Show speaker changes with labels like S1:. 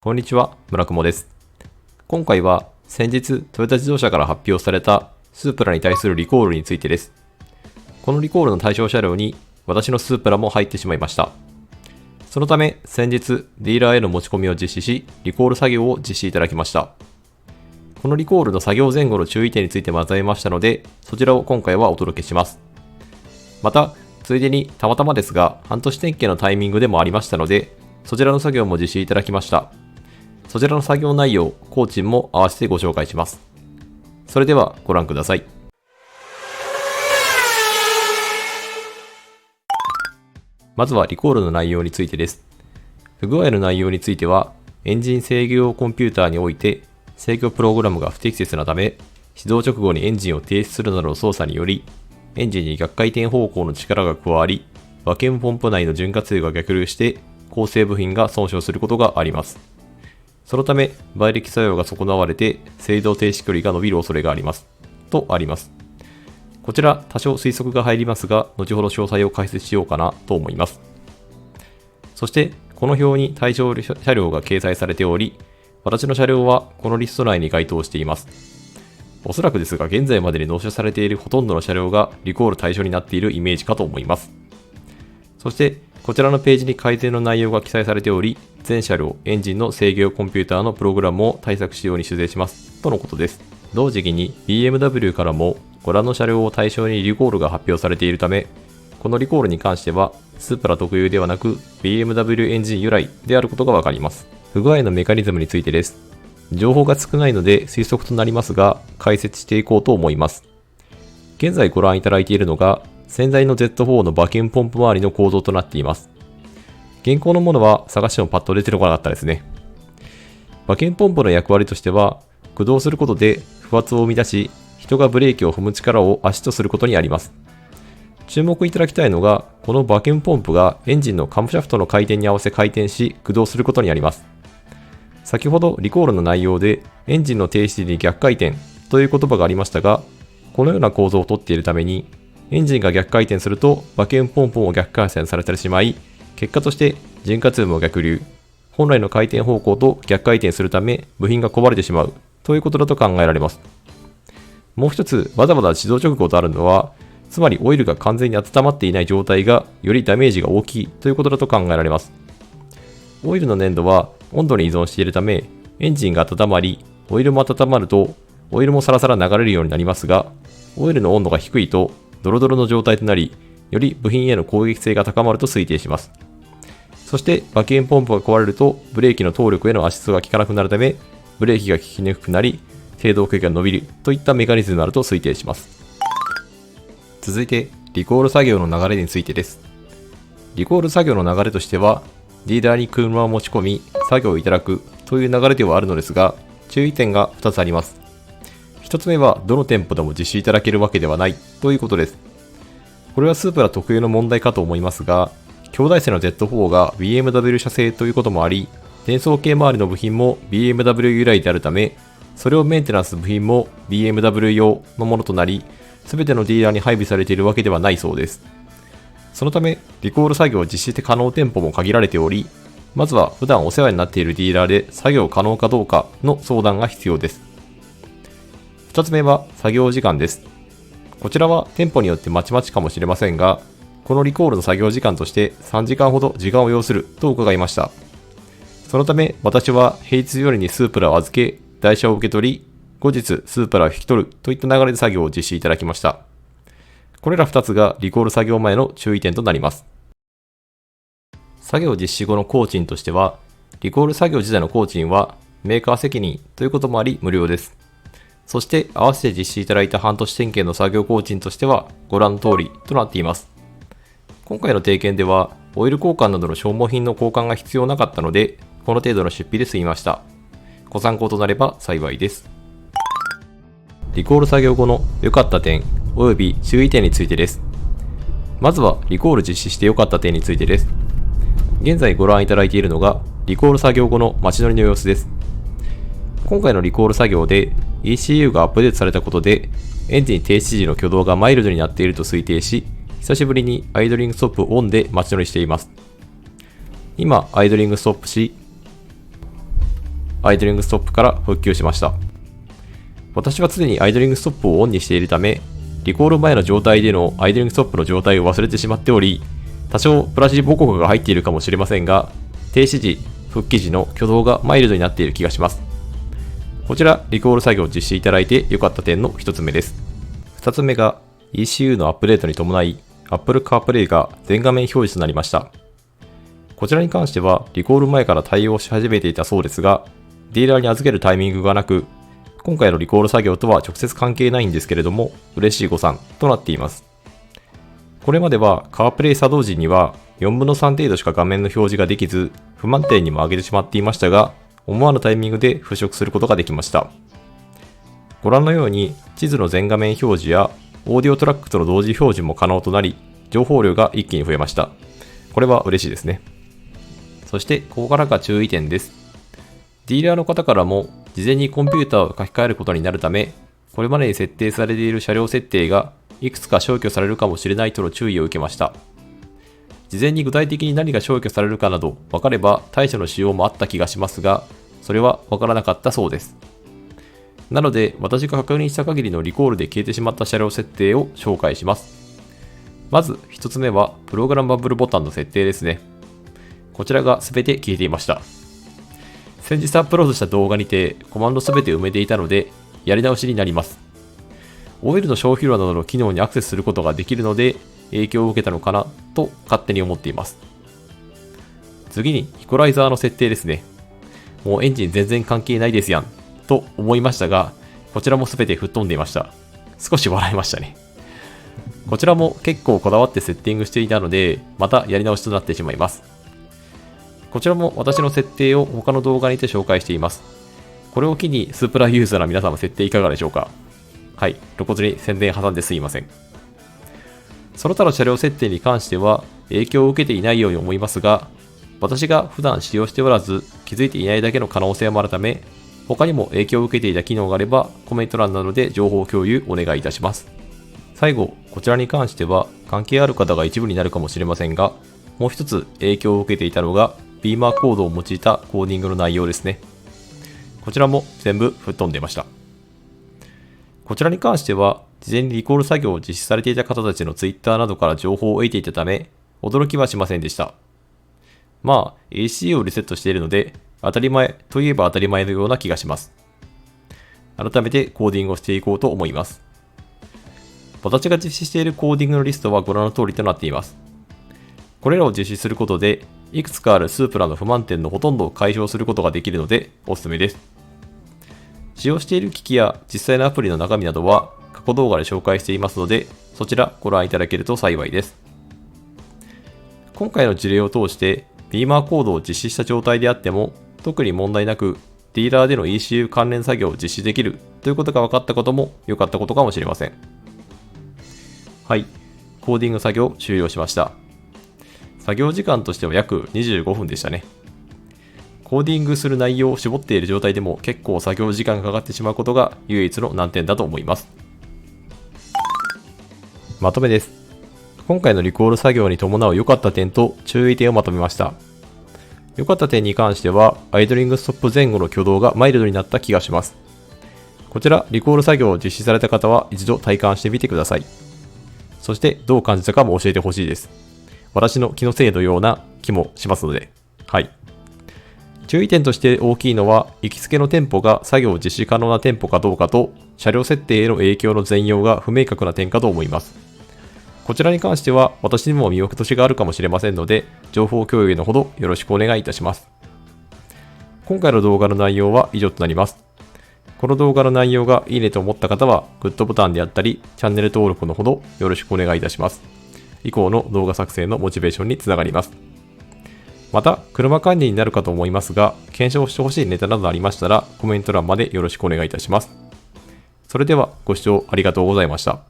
S1: こんにちは、村雲です。今回は先日トヨタ自動車から発表されたスープラに対するリコールについてです。このリコールの対象車両に私のスープラも入ってしまいました。そのため先日ディーラーへの持ち込みを実施し、リコール作業を実施いただきました。このリコールの作業前後の注意点についてまとめましたので、そちらを今回はお届けします。また、ついでにたまたまですが半年点検のタイミングでもありましたので、そちらの作業も実施いただきました。そちらの作業内容、工賃も合わせてご紹介します。それではご覧ください。まずはリコールの内容についてです。不具合の内容については、エンジン制御コンピューターにおいて制御プログラムが不適切なため、始動直後にエンジンを停止するなどの操作により、エンジンに逆回転方向の力が加わり、バキュームポンプ内の潤滑油が逆流して、構成部品が損傷することがあります。そのため、倍力作用が損なわれて、制動停止距離が伸びる恐れがあります。とあります。こちら、多少推測が入りますが、後ほど詳細を解説しようかなと思います。そして、この表に対象車両が掲載されており、私の車両はこのリスト内に該当しています。おそらくですが、現在までに納車されているほとんどの車両がリコール対象になっているイメージかと思います。そして、こちらのページに改善の内容が記載されており、全車両、エンジンの制御コンピューターのプログラムを対策仕様に修正します。とのことです。同時期に BMW からもご覧の車両を対象にリコールが発表されているため、このリコールに関しては、スープラ特有ではなく BMW エンジン由来であることがわかります。不具合のメカニズムについてです。情報が少ないので推測となりますが、解説していこうと思います。現在ご覧いただいているのが、先代の Z4 のバキュームポンプ周りの構造となっています。現行のものは探してもパッと出てこなかったですね。バキュームポンプの役割としては、駆動することで不圧を生み出し、人がブレーキを踏む力を足とすることにあります。注目いただきたいのが、このバキュームポンプがエンジンのカムシャフトの回転に合わせ回転し、駆動することにあります。先ほどリコールの内容で、エンジンの停止時に逆回転という言葉がありましたが、このような構造をとっているために、エンジンが逆回転するとバキュームポンプも逆回転されてしまい、結果として潤滑油も逆流、本来の回転方向と逆回転するため部品が壊れてしまうということだと考えられます。もう一つ、わざわざ始動直後とあるのは、つまりオイルが完全に温まっていない状態がよりダメージが大きいということだと考えられます。オイルの粘度は温度に依存しているため、エンジンが温まり、オイルも温まると、オイルもサラサラ流れるようになりますが、オイルの温度が低いと、ドロドロの状態となり、より部品への攻撃性が高まると推定します。そして、バキュームポンプが壊れると、ブレーキの動力へのアシストが効かなくなるため、ブレーキが効きにくくなり、制動距離が伸びるといったメカニズムになると推定します。続いて、リコール作業の流れについてです。リコール作業の流れとしては、ディーラーに車を持ち込み、作業をいただくという流れではあるのですが、注意点が2つあります。1つ目は、どの店舗でも実施いただけるわけではないということです。これはスープラ特有の問題かと思いますが、兄弟製の Z4 が BMW 社製ということもあり、転送系周りの部品も BMW 由来であるため、それをメンテナンス部品も BMW 用のものとなり、すべてのディーラーに配備されているわけではないそうです。そのため、リコール作業を実施可能店舗も限られており、まずは普段お世話になっているディーラーで作業可能かどうかの相談が必要です。2つ目は作業時間です。こちらは店舗によってまちまちかもしれませんが、このリコールの作業時間として3時間ほど時間を要すると伺いました。そのため私は平日夜にスープラを預け、台車を受け取り、後日スープラを引き取るといった流れで作業を実施いただきました。これら2つがリコール作業前の注意点となります。作業実施後の工賃としては、リコール作業自体の工賃はメーカー責任ということもあり無料です。そして合わせて実施いただいた半年点検の作業工賃としてはご覧の通りとなっています。今回の定検ではオイル交換などの消耗品の交換が必要なかったので、この程度の出費で済みました。ご参考となれば幸いです。リコール作業後の良かった点及び注意点についてです。まずはリコール実施して良かった点についてです。現在ご覧いただいているのがリコール作業後の街乗りの様子です。今回のリコール作業で ECU がアップデートされたことでエンジン停止時の挙動がマイルドになっていると推定し、久しぶりにアイドリングストップオンで街乗りしています。今アイドリングストップし、アイドリングストップから復旧しました。私は常にアイドリングストップをオンにしているため、リコール前の状態でのアイドリングストップの状態を忘れてしまっており、多少プラシーボ効果が入っているかもしれませんが、停止時、復帰時の挙動がマイルドになっている気がします。こちら、リコール作業を実施いただいて良かった点の一つ目です。二つ目が、ECU のアップデートに伴い、Apple CarPlay が全画面表示となりました。こちらに関しては、リコール前から対応し始めていたそうですが、ディーラーに預けるタイミングがなく、今回のリコール作業とは直接関係ないんですけれども、嬉しい誤算となっています。これまでは CarPlay 作動時には4分の3程度しか画面の表示ができず、不満点にも上げてしまっていましたが、思わぬタイミングで払拭することができました。ご覧のように、地図の全画面表示やオーディオトラックとの同時表示も可能となり、情報量が一気に増えました。これは嬉しいですね。そして、ここからが注意点です。ディーラーの方からも、事前にコンピューターを書き換えることになるため、これまでに設定されている車両設定がいくつか消去されるかもしれないとの注意を受けました。事前に具体的に何が消去されるかなど分かれば対処の仕様もあった気がしますが、それは分からなかったそうです。なので、私が確認した限りのリコールで消えてしまった車両設定を紹介します。まず1つ目は、プログラマブルボタンの設定ですね。こちらが全て消えていました。先日アップロードした動画にてコマンド全て埋めていたのでやり直しになります。オイルの消費量などの機能にアクセスすることができるので影響を受けたのかなと勝手に思っています。次にイコライザーの設定ですね。もうエンジン全然関係ないですやんと思いましたが、こちらも全て吹っ飛んでいました。少し笑いましたね。こちらも結構こだわってセッティングしていたのでまたやり直しとなってしまいます。こちらも私の設定を他の動画にて紹介しています。これを機にスープラユーザーの皆さんも設定いかがでしょうか。はい、露骨に宣伝挟んですいません。その他の車両設定に関しては影響を受けていないように思いますが、私が普段使用しておらず気づいていないだけの可能性もあるため、他にも影響を受けていた機能があればコメント欄などで情報共有お願いいたします。最後、こちらに関しては関係ある方が一部になるかもしれませんが、もう一つ影響を受けていたのがビーマーコードを用いたコーディングの内容ですね。こちらも全部吹っ飛んでいました。こちらに関しては、事前にリコール作業を実施されていた方たちの Twitter などから情報を得ていたため、驚きはしませんでした。まあ、AC をリセットしているので、当たり前といえば当たり前のような気がします。改めてコーディングをしていこうと思います。私が実施しているコーディングのリストはご覧の通りとなっています。これらを実施することで、いくつかあるスープラの不満点のほとんどを解消することができるのでおすすめです。使用している機器や実際のアプリの中身などは過去動画で紹介していますので、そちらご覧いただけると幸いです。今回の事例を通してビーマーコードを実施した状態であっても特に問題なくディーラーでの ECU 関連作業を実施できるということが分かったことも良かったことかもしれません。はい、コーディング作業終了しました。作業時間としては約25分でしたね。コーディングする内容を絞っている状態でも結構作業時間がかかってしまうことが唯一の難点だと思います。まとめです。今回のリコール作業に伴う良かった点と注意点をまとめました。良かった点に関しては、アイドリングストップ前後の挙動がマイルドになった気がします。こちら、リコール作業を実施された方は一度体感してみてください。そしてどう感じたかも教えてほしいです。私の気のせいのような気もしますので。はい。注意点として大きいのは、行きつけの店舗が作業を実施可能な店舗かどうかと、車両設定への影響の全容が不明確な点かと思います。こちらに関しては、私にも見落としがあるかもしれませんので、情報共有のほどよろしくお願いいたします。今回の動画の内容は以上となります。この動画の内容がいいねと思った方は、グッドボタンであったり、チャンネル登録のほどよろしくお願いいたします。以降の動画作成のモチベーションにつながります。また、車関連になるかと思いますが、検証してほしいネタなどありましたら、コメント欄までよろしくお願いいたします。それでは、ご視聴ありがとうございました。